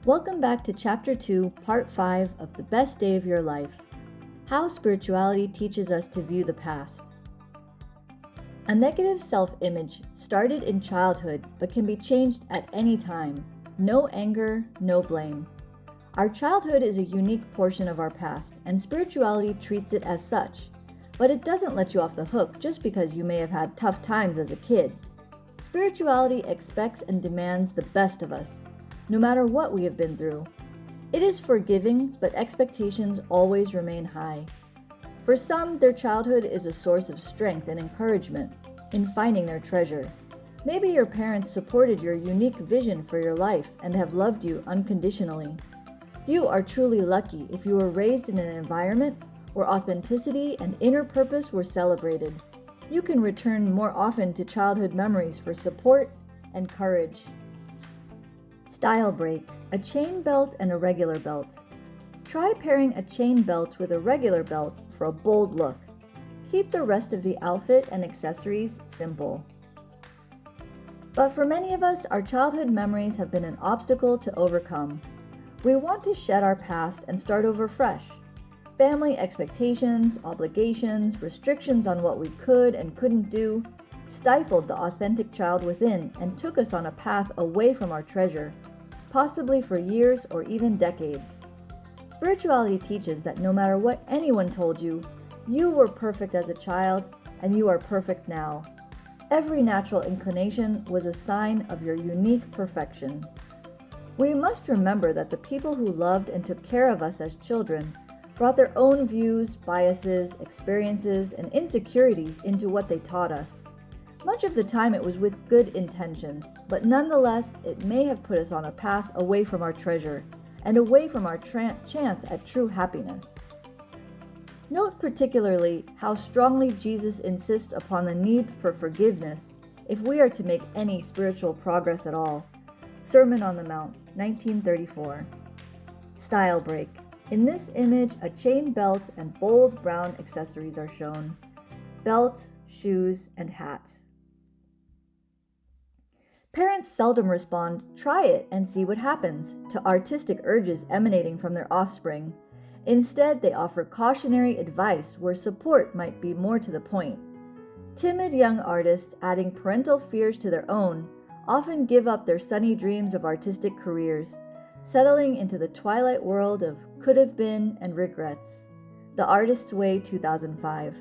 Welcome back to Chapter 2, Part 5 of The Best Day of Your Life. How Spirituality Teaches Us to View the Past. A negative self-image started in childhood but can be changed at any time. No anger, no blame. Our childhood is a unique portion of our past, and spirituality treats it as such. But it doesn't let you off the hook just because you may have had tough times as a kid. Spirituality expects and demands the best of us, no matter what we have been through. It is forgiving, but expectations always remain high. For some, their childhood is a source of strength and encouragement in finding their treasure. Maybe your parents supported your unique vision for your life and have loved you unconditionally. You are truly lucky if you were raised in an environment where authenticity and inner purpose were celebrated. You can return more often to childhood memories for support and courage. Style break, a chain belt and a regular belt. Try pairing a chain belt with a regular belt for a bold look. Keep the rest of the outfit and accessories simple. But for many of us, our childhood memories have been an obstacle to overcome. We want to shed our past and start over fresh. Family expectations, obligations, restrictions on what we could and couldn't do stifled the authentic child within and took us on a path away from our treasure, possibly for years or even decades. Spirituality teaches that no matter what anyone told you, you were perfect as a child and you are perfect now. Every natural inclination was a sign of your unique perfection. We must remember that the people who loved and took care of us as children brought their own views, biases, experiences, and insecurities into what they taught us. Much of the time it was with good intentions, but nonetheless, it may have put us on a path away from our treasure and away from our chance at true happiness. Note particularly how strongly Jesus insists upon the need for forgiveness if we are to make any spiritual progress at all. Sermon on the Mount, 1934. Style break. In this image, a chain belt and bold brown accessories are shown. Belt, shoes, and hat. Parents seldom respond, "Try it and see what happens," to artistic urges emanating from their offspring. Instead, they offer cautionary advice where support might be more to the point. Timid young artists, adding parental fears to their own, often give up their sunny dreams of artistic careers, settling into the twilight world of could have been and regrets. The Artist's Way, 2005.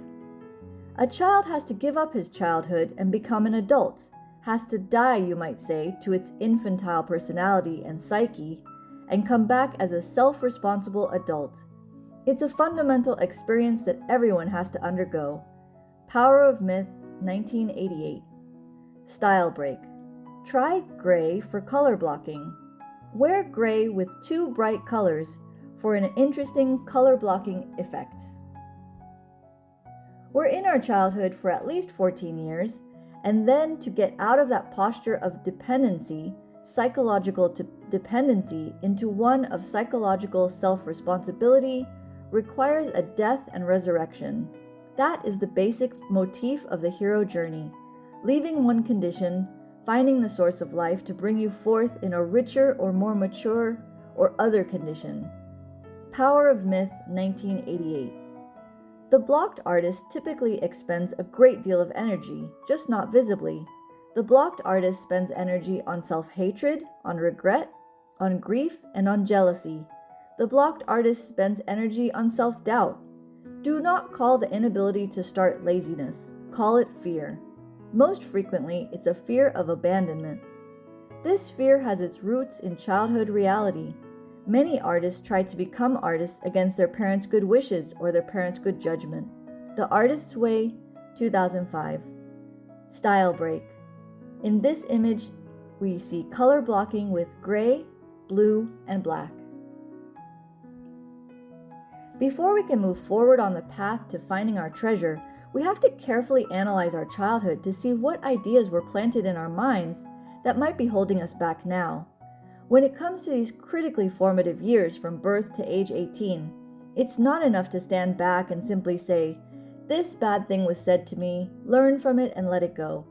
A child has to give up his childhood and become an adult, has to die, you might say, to its infantile personality and psyche, and come back as a self-responsible adult. It's a fundamental experience that everyone has to undergo. Power of Myth, 1988. Style break. Try gray for color blocking. Wear gray with two bright colors for an interesting color blocking effect. We're in our childhood for at least 14 years, and then to get out of that posture of dependency, psychological dependency, into one of psychological self-responsibility requires a death and resurrection. That is the basic motif of the hero journey, leaving one condition, finding the source of life to bring you forth in a richer or more mature or other condition. Power of Myth, 1988. The blocked artist typically expends a great deal of energy, just not visibly. The blocked artist spends energy on self-hatred, on regret, on grief, and on jealousy. The blocked artist spends energy on self-doubt. Do not call the inability to start laziness. Call it fear. Most frequently, it's a fear of abandonment. This fear has its roots in childhood reality. Many artists try to become artists against their parents' good wishes or their parents' good judgment. The Artist's Way, 2005. Style break. In this image, we see color blocking with gray, blue, and black. Before we can move forward on the path to finding our treasure, we have to carefully analyze our childhood to see what ideas were planted in our minds that might be holding us back now. When it comes to these critically formative years from birth to age 18, it's not enough to stand back and simply say, "This bad thing was said to me, learn from it and let it go."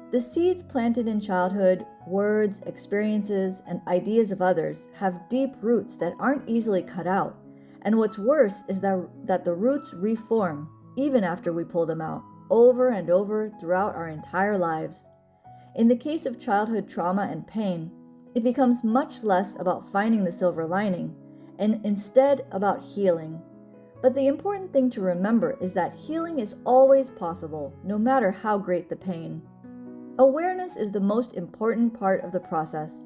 The seeds planted in childhood words, experiences, and ideas of others have deep roots that aren't easily cut out. And what's worse is that the roots reform even after we pull them out, over and over throughout our entire lives. In the case of childhood trauma and pain, it becomes much less about finding the silver lining and instead about healing. But the important thing to remember is that healing is always possible, no matter how great the pain. Awareness is the most important part of the process.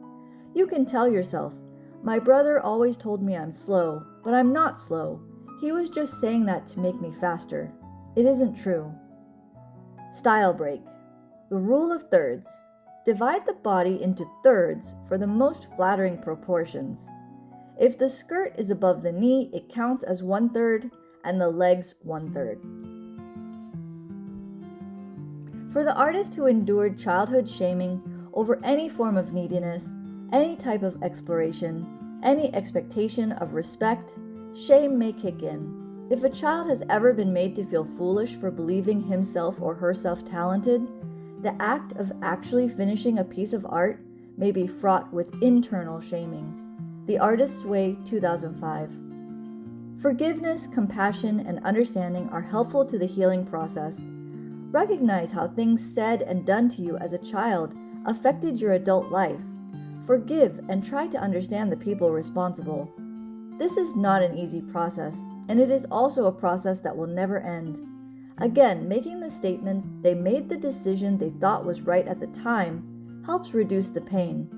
You can tell yourself, "My brother always told me I'm slow, but I'm not slow. He was just saying that to make me faster." It isn't true. Style break. The rule of thirds. Divide the body into thirds for the most flattering proportions. If the skirt is above the knee, it counts as 1/3, and the legs 1/3. For the artist who endured childhood shaming over any form of neediness, any type of exploration, any expectation of respect, shame may kick in. If a child has ever been made to feel foolish for believing himself or herself talented, the act of actually finishing a piece of art may be fraught with internal shaming. The Artist's Way, 2005. Forgiveness, compassion, and understanding are helpful to the healing process. Recognize how things said and done to you as a child affected your adult life. Forgive and try to understand the people responsible. This is not an easy process, and it is also a process that will never end. Again, making the statement, "They made the decision they thought was right at the time," helps reduce the pain.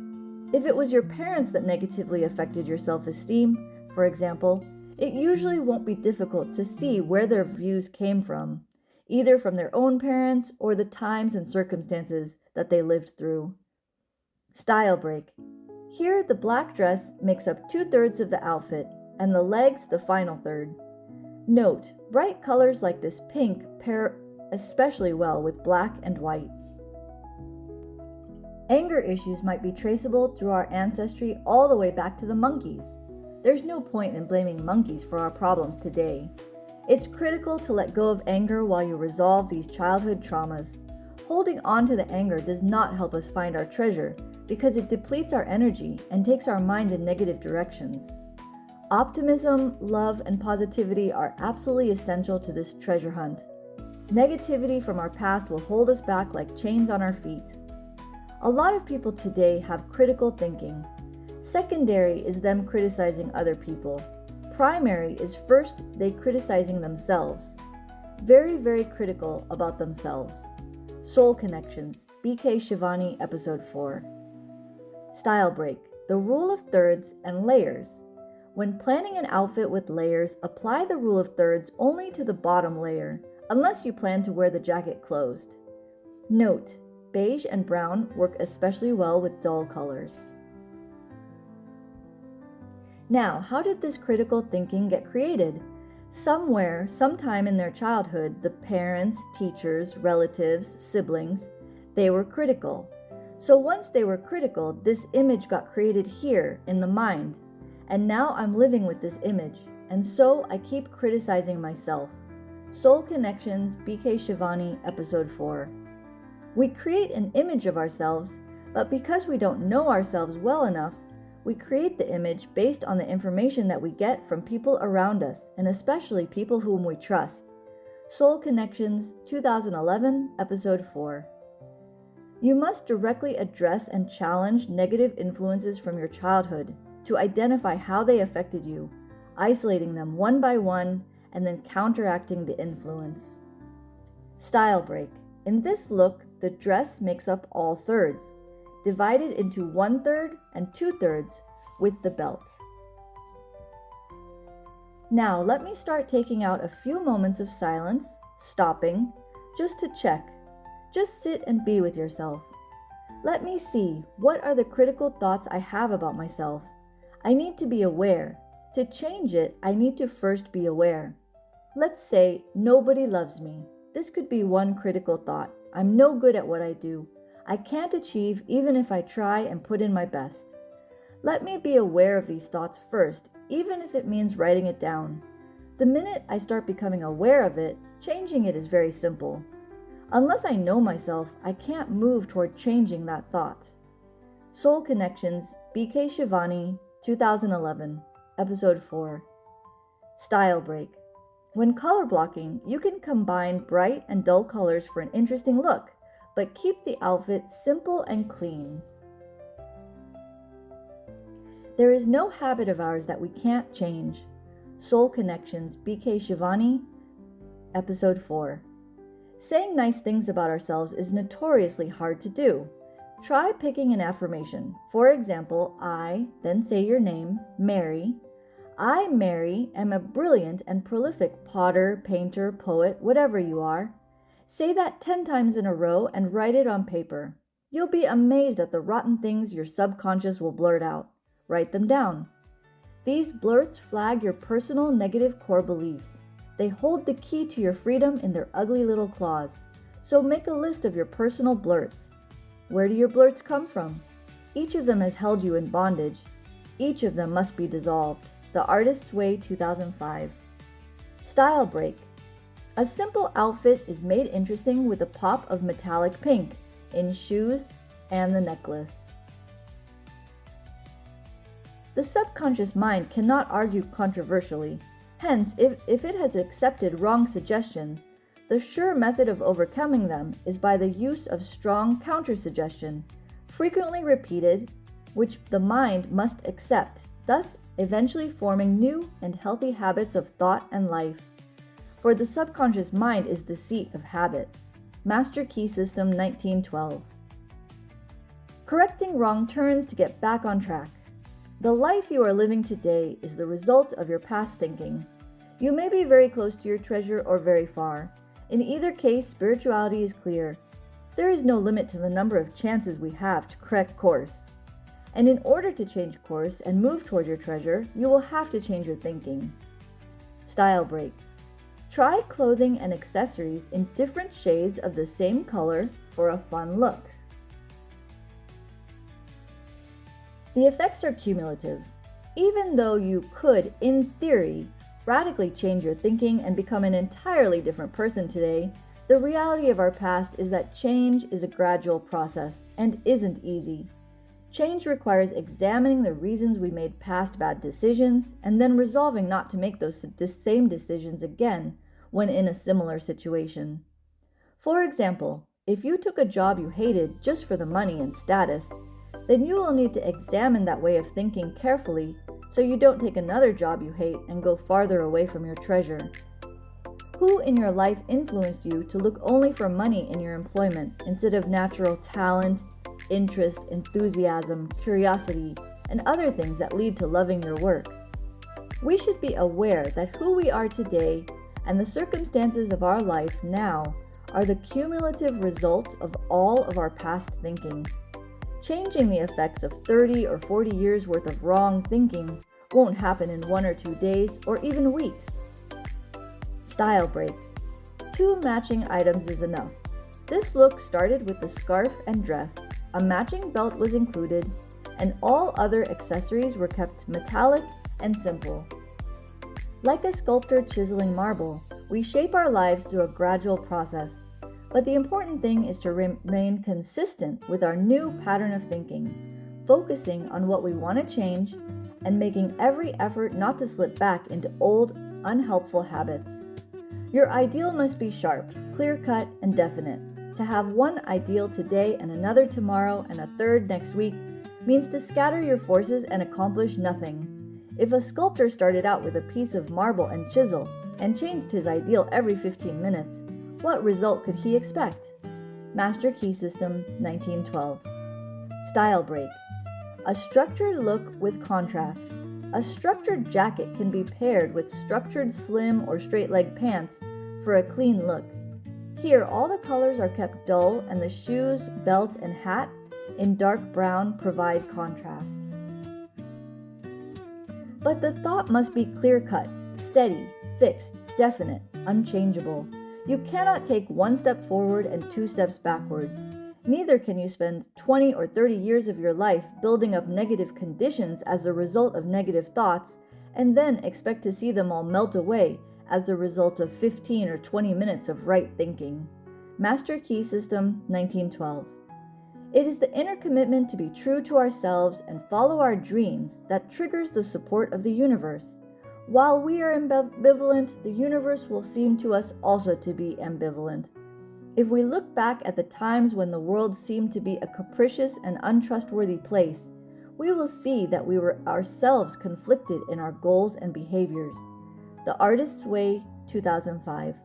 If it was your parents that negatively affected your self-esteem, for example, it usually won't be difficult to see where their views came from, either from their own parents or the times and circumstances that they lived through. Style break. Here, the black dress makes up 2/3 of the outfit, and the legs the final third. Note, bright colors like this pink pair especially well with black and white. Anger issues might be traceable through our ancestry all the way back to the monkeys. There's no point in blaming monkeys for our problems today. It's critical to let go of anger while you resolve these childhood traumas. Holding on to the anger does not help us find our treasure because it depletes our energy and takes our mind in negative directions. Optimism, love, and positivity are absolutely essential to this treasure hunt. Negativity from our past will hold us back like chains on our feet. A lot of people today have critical thinking. Secondary is them criticizing other people. Primary is first they criticizing themselves. Very, very critical about themselves. Soul Connections, B.K. Shivani, Episode 4. Style break. The rule of thirds and layers. When planning an outfit with layers, apply the rule of thirds only to the bottom layer, unless you plan to wear the jacket closed. Note, beige and brown work especially well with dull colors. Now, how did this critical thinking get created? Somewhere, sometime in their childhood, the parents, teachers, relatives, siblings, they were critical. So once they were critical, this image got created here in the mind. And now I'm living with this image, and so I keep criticizing myself. Soul Connections, B.K. Shivani, Episode 4. We create an image of ourselves, but because we don't know ourselves well enough, we create the image based on the information that we get from people around us, and especially people whom we trust. Soul Connections, 2011, Episode 4. You must directly address and challenge negative influences from your childhood to identify how they affected you, isolating them one by one, and then counteracting the influence. Style break. In this look, the dress makes up all thirds, divided into 1/3 and 2/3 with the belt. Now let me start taking out a few moments of silence, stopping, just to check. Just sit and be with yourself. Let me see, what are the critical thoughts I have about myself? I need to be aware. To change it, I need to first be aware. Let's say, nobody loves me. This could be one critical thought. I'm no good at what I do. I can't achieve even if I try and put in my best. Let me be aware of these thoughts first, even if it means writing it down. The minute I start becoming aware of it, changing it is very simple. Unless I know myself, I can't move toward changing that thought. Soul Connections, BK Shivani, 2011, Episode 4. Style break. When color blocking, you can combine bright and dull colors for an interesting look, but keep the outfit simple and clean. There is no habit of ours that we can't change. Soul Connections, BK Shivani, Episode 4. Saying nice things about ourselves is notoriously hard to do. Try picking an affirmation. For example, I, then say your name, Mary. I, Mary, am a brilliant and prolific potter, painter, poet, whatever you are. Say that 10 times in a row and write it on paper. You'll be amazed at the rotten things your subconscious will blurt out. Write them down. These blurts flag your personal negative core beliefs. They hold the key to your freedom in their ugly little claws. So make a list of your personal blurts. Where do your blurts come from? Each of them has held you in bondage. Each of them must be dissolved. The Artist's Way, 2005. Style break. A simple outfit is made interesting with a pop of metallic pink in shoes and the necklace. The subconscious mind cannot argue controversially. Hence, if it has accepted wrong suggestions, the sure method of overcoming them is by the use of strong counter-suggestion, frequently repeated, which the mind must accept, thus eventually forming new and healthy habits of thought and life. For the subconscious mind is the seat of habit. Master Key System, 1912. Correcting wrong turns to get back on track. The life you are living today is the result of your past thinking. You may be very close to your treasure or very far. In either case, spirituality is clear. There is no limit to the number of chances we have to correct course. And in order to change course and move toward your treasure, you will have to change your thinking. Style break. Try clothing and accessories in different shades of the same color for a fun look. The effects are cumulative. Even though you could, in theory, radically change your thinking and become an entirely different person today, the reality of our past is that change is a gradual process and isn't easy. Change requires examining the reasons we made past bad decisions and then resolving not to make those same decisions again when in a similar situation. For example, if you took a job you hated just for the money and status, then you will need to examine that way of thinking carefully so you don't take another job you hate and go farther away from your treasure. Who in your life influenced you to look only for money in your employment instead of natural talent, interest, enthusiasm, curiosity, and other things that lead to loving your work? We should be aware that who we are today and the circumstances of our life now are the cumulative result of all of our past thinking. Changing the effects of 30 or 40 years worth of wrong thinking won't happen in 1 or 2 days or even weeks. Style break. 2 matching items is enough. This look started with the scarf and dress. A matching belt was included, and all other accessories were kept metallic and simple. Like a sculptor chiseling marble, we shape our lives through a gradual process. But the important thing is to remain consistent with our new pattern of thinking, focusing on what we want to change, and making every effort not to slip back into old, unhelpful habits. Your ideal must be sharp, clear-cut, and definite. To have one ideal today and another tomorrow and a third next week means to scatter your forces and accomplish nothing. If a sculptor started out with a piece of marble and chisel and changed his ideal every 15 minutes, what result could he expect? Master Key System, 1912. Style break. A structured look with contrast. A structured jacket can be paired with structured slim or straight leg pants for a clean look. Here, all the colors are kept dull and the shoes, belt, and hat in dark brown provide contrast. But the thought must be clear-cut, steady, fixed, definite, unchangeable. You cannot take 1 step forward and 2 steps backward. Neither can you spend 20 or 30 years of your life building up negative conditions as the result of negative thoughts and then expect to see them all melt away as the result of 15 or 20 minutes of right thinking. Master Key System, 1912. It is the inner commitment to be true to ourselves and follow our dreams that triggers the support of the universe. While we are ambivalent, the universe will seem to us also to be ambivalent. If we look back at the times when the world seemed to be a capricious and untrustworthy place, we will see that we were ourselves conflicted in our goals and behaviors. The Artist's Way, 2005.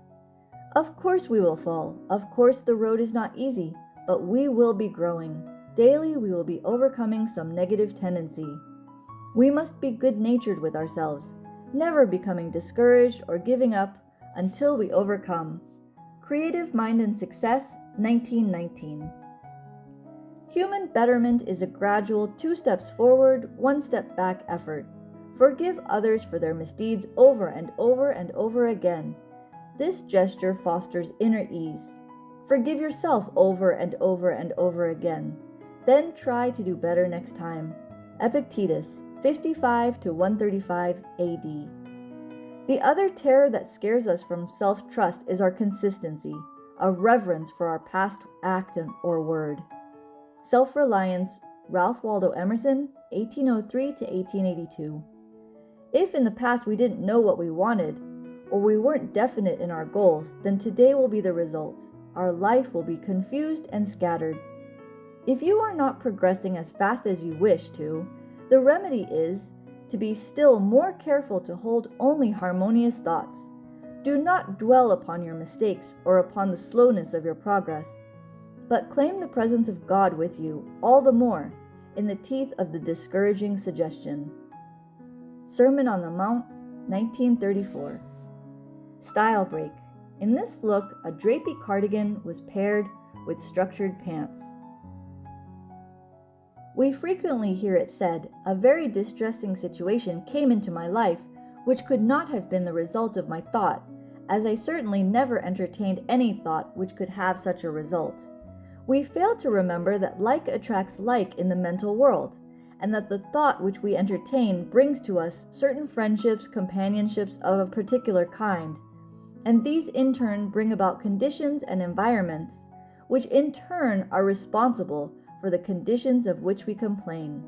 Of course we will fall. Of course the road is not easy, but we will be growing. Daily we will be overcoming some negative tendency. We must be good-natured with ourselves, never becoming discouraged or giving up until we overcome. Creative Mind and Success, 1919. Human betterment is a gradual 2 steps forward, 1 step back effort. Forgive others for their misdeeds over and over and over again. This gesture fosters inner ease. Forgive yourself over and over and over again. Then try to do better next time. Epictetus, 55 to 135 AD. The other terror that scares us from self-trust is our consistency, a reverence for our past act or word. Self-reliance, Ralph Waldo Emerson, 1803 to 1882. If in the past we didn't know what we wanted, or we weren't definite in our goals, then today will be the result. Our life will be confused and scattered. If you are not progressing as fast as you wish to, the remedy is to be still more careful to hold only harmonious thoughts. Do not dwell upon your mistakes or upon the slowness of your progress, but claim the presence of God with you all the more in the teeth of the discouraging suggestion. Sermon on the Mount, 1934. Style break. In this look, a drapey cardigan was paired with structured pants. We frequently hear it said, "A very distressing situation came into my life, which could not have been the result of my thought, as I certainly never entertained any thought which could have such a result." We fail to remember that like attracts like in the mental world, and that the thought which we entertain brings to us certain friendships, companionships of a particular kind, and these in turn bring about conditions and environments, which in turn are responsible for the conditions of which we complain.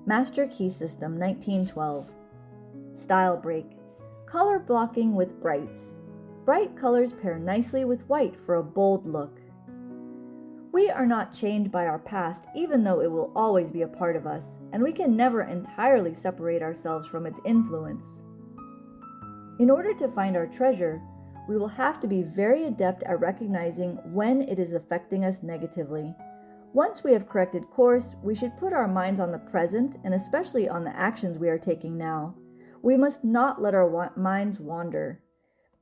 Master Key System, 1912. Style break. Color blocking with brights. Bright colors pair nicely with white for a bold look. We are not chained by our past, even though it will always be a part of us, and we can never entirely separate ourselves from its influence. In order to find our treasure, we will have to be very adept at recognizing when it is affecting us negatively. Once we have corrected course, we should put our minds on the present and especially on the actions we are taking now. We must not let our minds wander.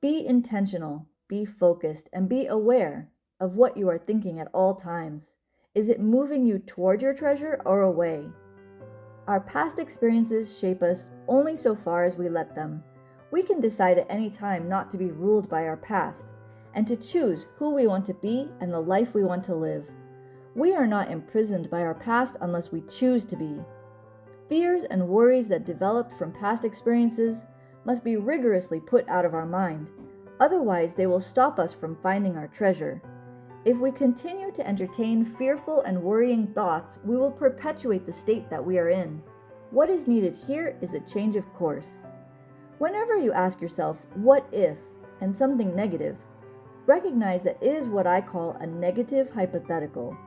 Be intentional, be focused, and be aware of what you are thinking at all times. Is it moving you toward your treasure or away? Our past experiences shape us only so far as we let them. We can decide at any time not to be ruled by our past, and to choose who we want to be and the life we want to live. We are not imprisoned by our past unless we choose to be. Fears and worries that developed from past experiences must be rigorously put out of our mind. Otherwise, they will stop us from finding our treasure. If we continue to entertain fearful and worrying thoughts, we will perpetuate the state that we are in. What is needed here is a change of course. Whenever you ask yourself, "What if?" and something negative, recognize that it is what I call a negative hypothetical.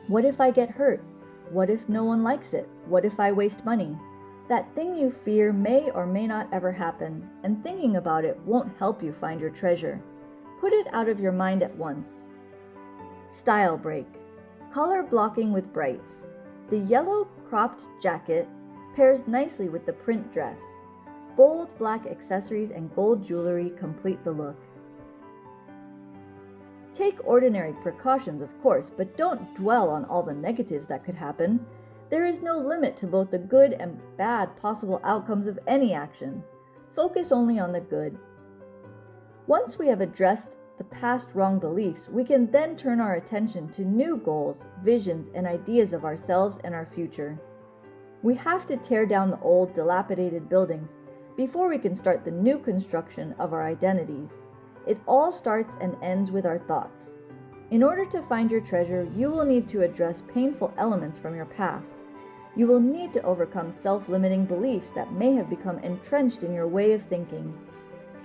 What if I get hurt? What if no one likes it? What if I waste money? That thing you fear may or may not ever happen, and thinking about it won't help you find your treasure. Put it out of your mind at once. Style break. Color blocking with brights. The yellow cropped jacket pairs nicely with the print dress. Bold black accessories and gold jewelry complete the look. Take ordinary precautions, of course, but don't dwell on all the negatives that could happen. There is no limit to both the good and bad possible outcomes of any action. Focus only on the good. Once we have addressed the past wrong beliefs, we can then turn our attention to new goals, visions, and ideas of ourselves and our future. We have to tear down the old, dilapidated buildings before we can start the new construction of our identities. It all starts and ends with our thoughts. In order to find your treasure, you will need to address painful elements from your past. You will need to overcome self-limiting beliefs that may have become entrenched in your way of thinking.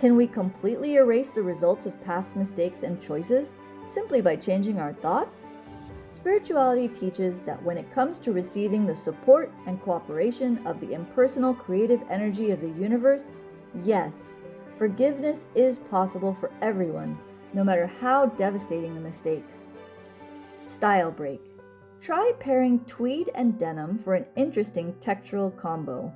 Can we completely erase the results of past mistakes and choices simply by changing our thoughts? Spirituality teaches that when it comes to receiving the support and cooperation of the impersonal creative energy of the universe, yes, forgiveness is possible for everyone, no matter how devastating the mistakes. Style break. Try pairing tweed and denim for an interesting textural combo.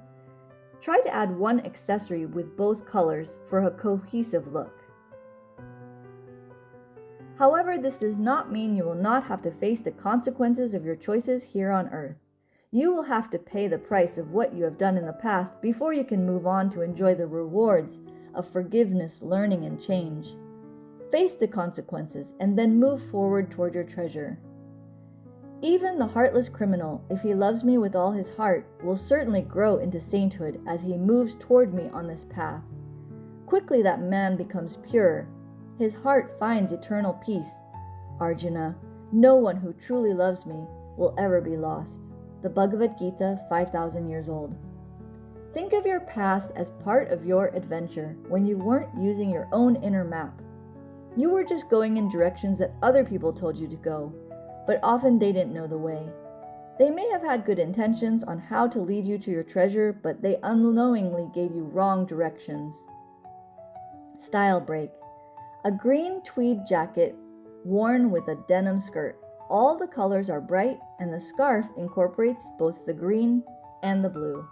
Try to add one accessory with both colors for a cohesive look. However, this does not mean you will not have to face the consequences of your choices here on Earth. You will have to pay the price of what you have done in the past before you can move on to enjoy the rewards of forgiveness, learning, and change. Face the consequences and then move forward toward your treasure. Even the heartless criminal, if he loves me with all his heart, will certainly grow into sainthood as he moves toward me on this path. Quickly that man becomes pure. His heart finds eternal peace. Arjuna, no one who truly loves me will ever be lost. The Bhagavad Gita, 5,000 years old. Think of your past as part of your adventure when you weren't using your own inner map. You were just going in directions that other people told you to go, but often they didn't know the way. They may have had good intentions on how to lead you to your treasure, but they unknowingly gave you wrong directions. Style break. A green tweed jacket worn with a denim skirt. All the colors are bright and the scarf incorporates both the green and the blue.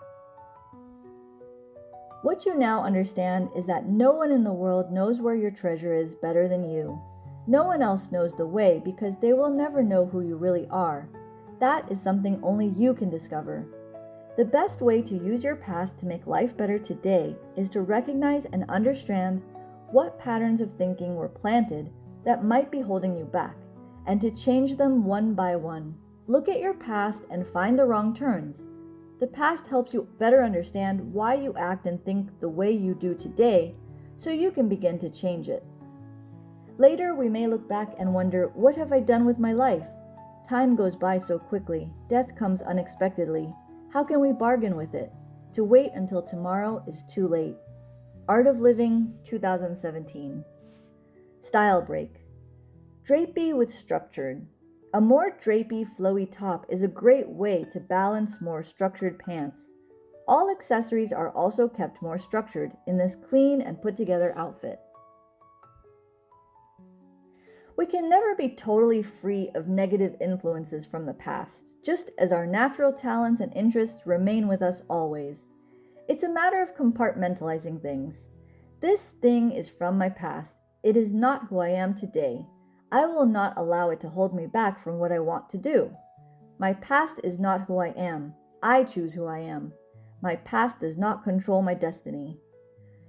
What you now understand is that no one in the world knows where your treasure is better than you. No one else knows the way because they will never know who you really are. That is something only you can discover. The best way to use your past to make life better today is to recognize and understand what patterns of thinking were planted that might be holding you back, and to change them one by one. Look at your past and find the wrong turns. The past helps you better understand why you act and think the way you do today, so you can begin to change it. Later, we may look back and wonder, what have I done with my life? Time goes by so quickly. Death comes unexpectedly. How can we bargain with it? To wait until tomorrow is too late. Art of Living, 2017. Style break. Drapey with structured. A more drapey, flowy top is a great way to balance more structured pants. All accessories are also kept more structured in this clean and put together outfit. We can never be totally free of negative influences from the past, just as our natural talents and interests remain with us always. It's a matter of compartmentalizing things. This thing is from my past. It is not who I am today. I will not allow it to hold me back from what I want to do. My past is not who I am. I choose who I am. My past does not control my destiny.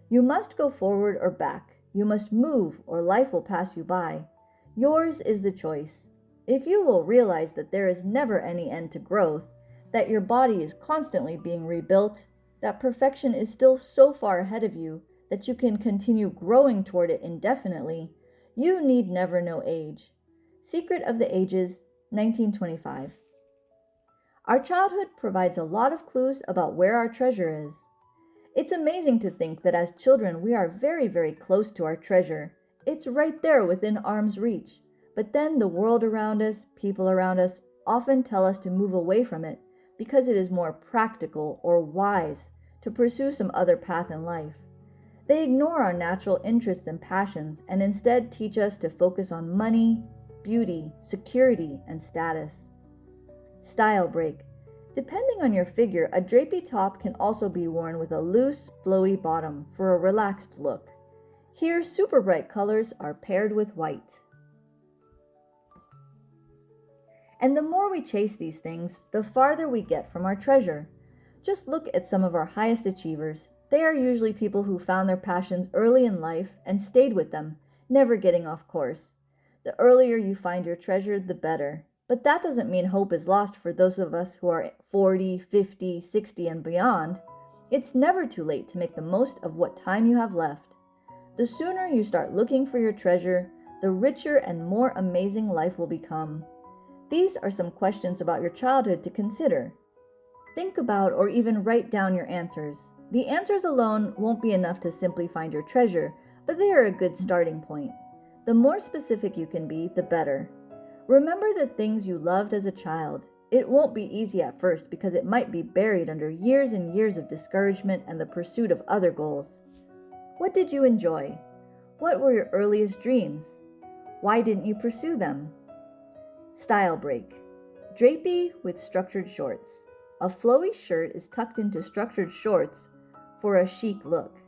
You must go forward or back. You must move or life will pass you by. Yours is the choice. If you will realize that there is never any end to growth, that your body is constantly being rebuilt, that perfection is still so far ahead of you that you can continue growing toward it indefinitely, you need never know age. Secret of the Ages, 1925. Our childhood provides a lot of clues about where our treasure is. It's amazing to think that as children we are very, very close to our treasure. It's right there within arm's reach. But then the world around us, people around us, often tell us to move away from it because it is more practical or wise to pursue some other path in life. They ignore our natural interests and passions and instead teach us to focus on money, beauty, security, and status. Style break. Depending on your figure, a drapey top can also be worn with a loose, flowy bottom for a relaxed look. Here, super bright colors are paired with white. And the more we chase these things, the farther we get from our treasure. Just look at some of our highest achievers. They are usually people who found their passions early in life and stayed with them, never getting off course. The earlier you find your treasure, the better. But that doesn't mean hope is lost for those of us who are 40, 50, 60, and beyond. It's never too late to make the most of what time you have left. The sooner you start looking for your treasure, the richer and more amazing life will become. These are some questions about your childhood to consider. Think about or even write down your answers. The answers alone won't be enough to simply find your treasure, but they are a good starting point. The more specific you can be, the better. Remember the things you loved as a child. It won't be easy at first because it might be buried under years and years of discouragement and the pursuit of other goals. What did you enjoy? What were your earliest dreams? Why didn't you pursue them? Style break. Drapey with structured shorts. A flowy shirt is tucked into structured shorts for a chic look.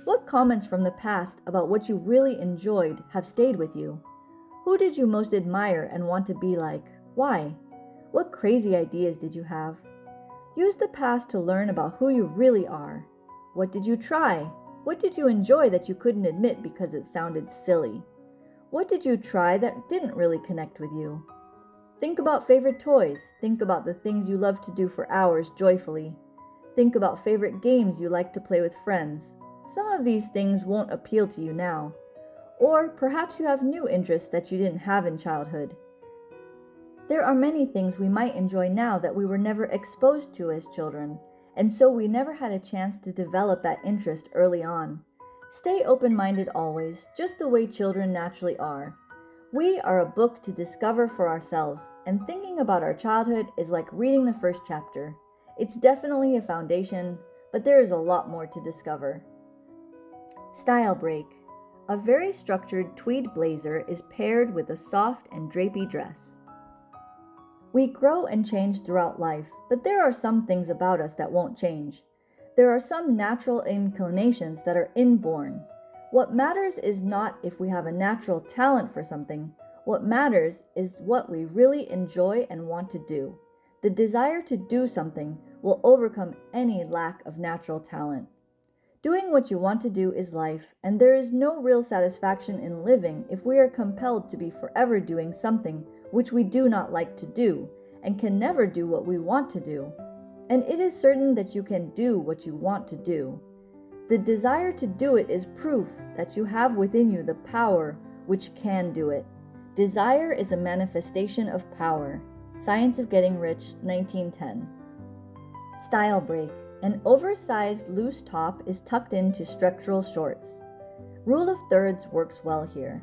What comments from the past about what you really enjoyed have stayed with you? Who did you most admire and want to be like? Why? What crazy ideas did you have? Use the past to learn about who you really are. What did you try? What did you enjoy that you couldn't admit because it sounded silly? What did you try that didn't really connect with you? Think about favorite toys. Think about the things you love to do for hours joyfully. Think about favorite games you like to play with friends. Some of these things won't appeal to you now. Or perhaps you have new interests that you didn't have in childhood. There are many things we might enjoy now that we were never exposed to as children, and so we never had a chance to develop that interest early on. Stay open-minded always, just the way children naturally are. We are a book to discover for ourselves, and thinking about our childhood is like reading the first chapter. It's definitely a foundation, but there is a lot more to discover. Style break. A very structured tweed blazer is paired with a soft and drapey dress. We grow and change throughout life, but there are some things about us that won't change. There are some natural inclinations that are inborn. What matters is not if we have a natural talent for something. What matters is what we really enjoy and want to do. The desire to do something will overcome any lack of natural talent. Doing what you want to do is life, and there is no real satisfaction in living if we are compelled to be forever doing something which we do not like to do, and can never do what we want to do. And it is certain that you can do what you want to do. The desire to do it is proof that you have within you the power which can do it. Desire is a manifestation of power. Science of Getting Rich, 1910. Style break. An oversized loose top is tucked into structural shorts. Rule of thirds works well here.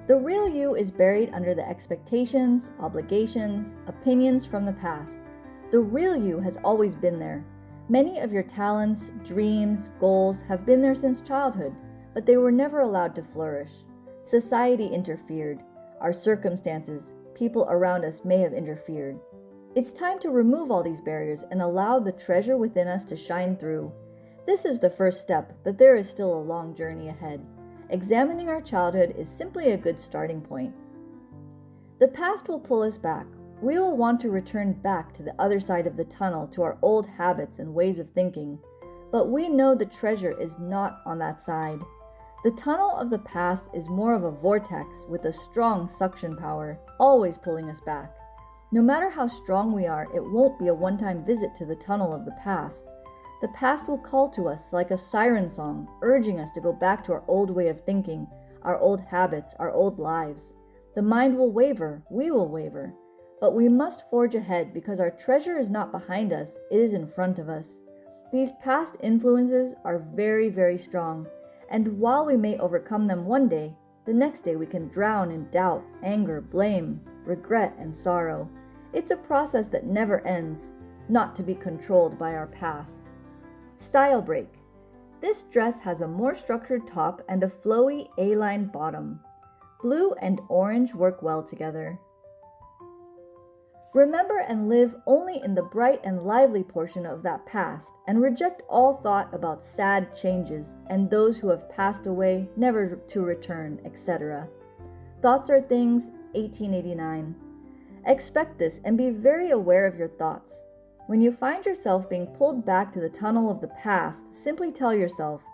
The real you is buried under the expectations, obligations, opinions from the past. The real you has always been there. Many of your talents, dreams, goals have been there since childhood, but they were never allowed to flourish. Society interfered. Our circumstances, people around us may have interfered. It's time to remove all these barriers and allow the treasure within us to shine through. This is the first step, but there is still a long journey ahead. Examining our childhood is simply a good starting point. The past will pull us back. We will want to return back to the other side of the tunnel to our old habits and ways of thinking, but we know the treasure is not on that side. The tunnel of the past is more of a vortex with a strong suction power, always pulling us back. No matter how strong we are, it won't be a one-time visit to the tunnel of the past. The past will call to us like a siren song, urging us to go back to our old way of thinking, our old habits, our old lives. The mind will waver, we will waver. But we must forge ahead because our treasure is not behind us, it is in front of us. These past influences are very, very strong, and while we may overcome them one day, the next day we can drown in doubt, anger, blame, regret, and sorrow. It's a process that never ends, not to be controlled by our past. Style break. This dress has a more structured top and a flowy A-line bottom. Blue and orange work well together. Remember and live only in the bright and lively portion of that past, and reject all thought about sad changes and those who have passed away, never to return, etc. Thoughts are things, 1889. Expect this and be very aware of your thoughts. When you find yourself being pulled back to the tunnel of the past, simply tell yourself,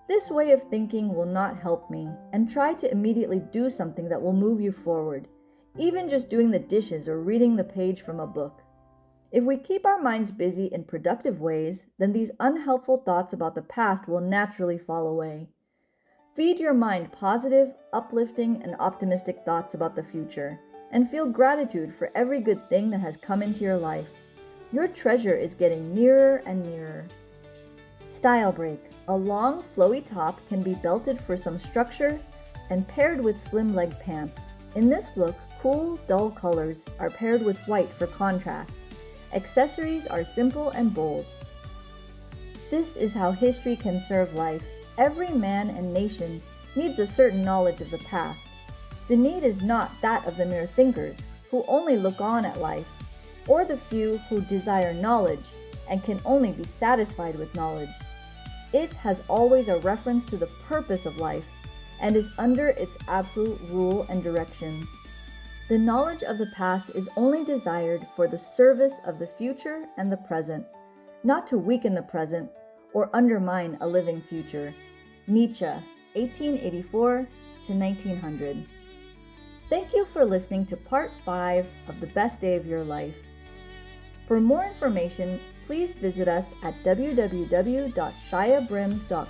"This way of thinking will not help me," and try to immediately do something that will move you forward, even just doing the dishes or reading the page from a book. If we keep our minds busy in productive ways, then these unhelpful thoughts about the past will naturally fall away. Feed your mind positive, uplifting, and optimistic thoughts about the future, and feel gratitude for every good thing that has come into your life. Your treasure is getting nearer and nearer. Style break. A long, flowy top can be belted for some structure and paired with slim leg pants. In this look, cool, dull colors are paired with white for contrast. Accessories are simple and bold. This is how history can serve life. Every man and nation needs a certain knowledge of the past. The need is not that of the mere thinkers, who only look on at life, or the few who desire knowledge and can only be satisfied with knowledge. It has always a reference to the purpose of life and is under its absolute rule and direction. The knowledge of the past is only desired for the service of the future and the present, not to weaken the present or undermine a living future. Nietzsche, 1884 to 1900. Thank you for listening to Part 5 of The Best Day of Your Life. For more information, please visit us at www.shiabrims.com.